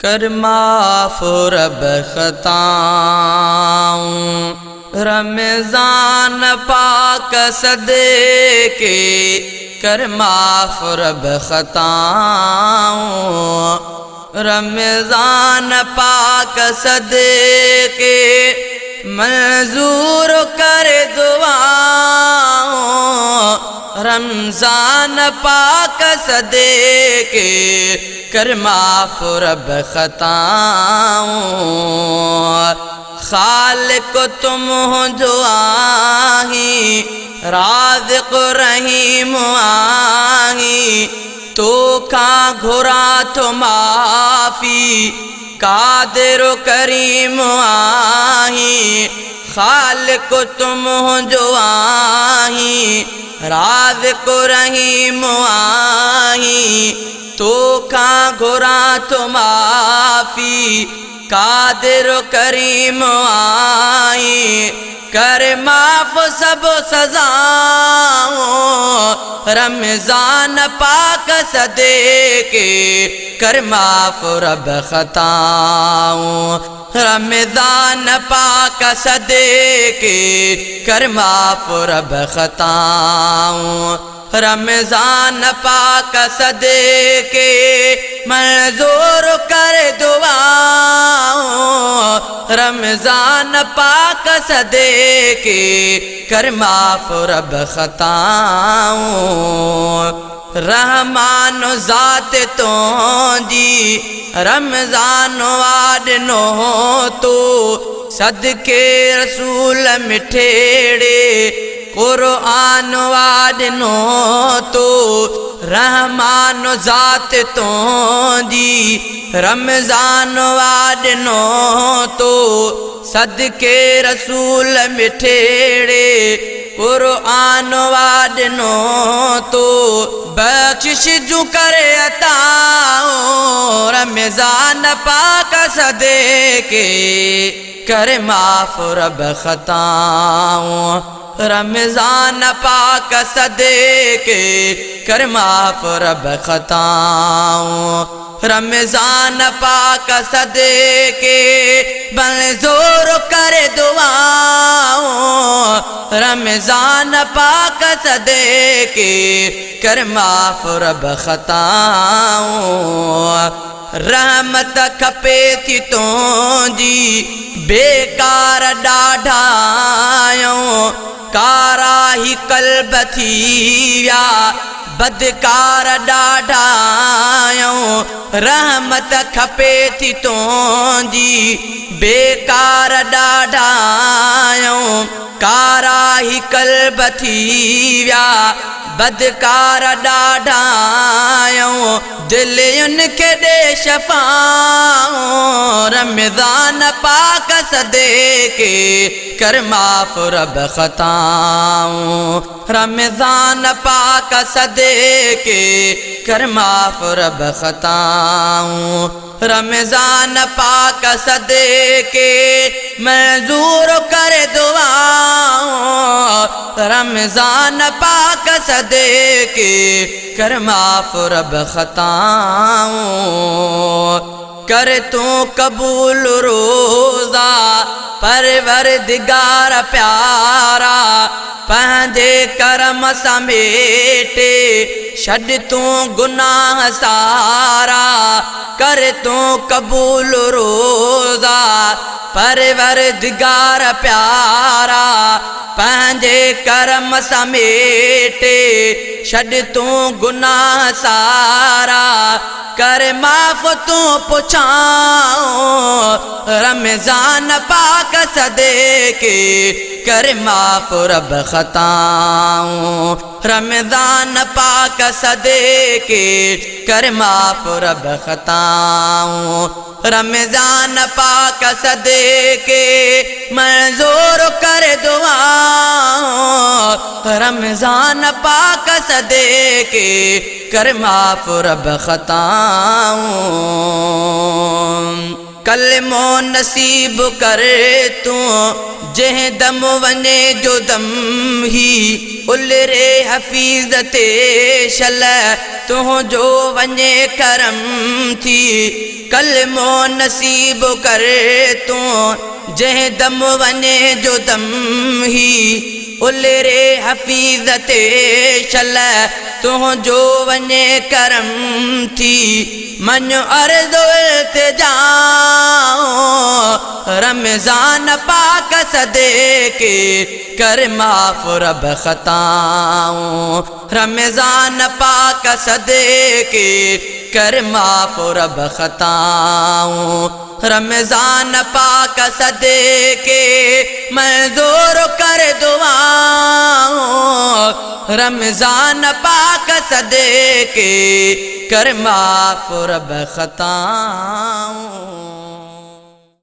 कर माफ रब खताऊं रमज़ान पाक सदके कर माफ रब खताऊं रमज़ान पाक सदके मंजूर कर दुआओं रमज़ान पाक सदके कर माफ रब खताऊं खालिक तुम हो जो आही राज़िक़ रहीम आही तो का घुरा तो माफ़ी कादिर करीम आही खालिक तुम हो जो आही राज़िक़ रहीम आही तो का घुरा तो माफ़ी कादिर करीम आई कर माफ सब सज़ाओं रमज़ान पाक सदके कर माफ रब खताऊं रमज़ान पाक सदके कर माफ रब खताऊं रमज़ान पाक सदके मंजूर कर दुआओं रमज़ान पाक सदके कर माफ रब खताऊं रहमान ज़ात तो जी रमज़ान वाडनो तो सदके रसूल मिठेड़े कुरान वाडनो तो रहमान ज़ात तो जी रमज़ान वाडनो तो सदके रसूल मिठेड़े कुरान वाडनो तो बख्शिश जू करे अताओं रमज़ान पाक सदके कर माफ रब खताऊं रमज़ान पाक सदके कर माफ रब खताऊं रमज़ान पाक सदके मंजूर कर दुआओं रमज़ान पाक सदके कर माफ रब खताऊं रहमत खपे थी तो जी बेकार ॾाढायूं कारा ही कल्ब थी विया बदकार ॾाढायूं रहमत खपे थी तो जी बेकार ॾाढायूं कारा ही कल्ब थी विया बदकार ॾाढायूं दिल उनके दे शफ़ाऊं रमज़ान पाक सदके कर माफ रब खताऊं रमज़ान पाक सदके कर माफ रब खताऊं रमज़ान पाक सदके मंजूर कर दुआओं रमज़ान पाक सदके कर माफ रब खताऊं कर तू कबूल रोज़ा परवरदिगार प्यारा पंहिंजे करम समेटे छॾ तू गुनाह सारा कर तू कबूल रोज़ा परवरदिगार प्यारा पंहिंजे करम समेटे छॾ तू गुनाह सारा कर माफ तू पुछाऊं रमज़ान पाक सदके कर माफ रब खताऊं रमज़ान पाक सदके कर माफ रब खताऊं रमज़ान पाक सदके मंजूर कर दुआओं रमज़ान पाक सदके कर माफ रब खताऊं कलमो नसीब कर तू जह दम वने जो दम ही उलरे हफीज़ ते शल तुझो वने करम थी कलमो नसीब कर तू जह दम वने जो दम ही उलरे हफीज़ते शल तू जो वने करम थी मन अर्ज़ो इल्तिजाओ रमज़ान पाक सदे के कर माफ़ रब ख़ताओं रमज़ान पाक सदे के कर माफ़ रब ख़ताओं रमज़ान पाक सदे के मंजूर कर दुआओं रमज़ान पाक सदे के कर माफ़ रब ख़ताओं।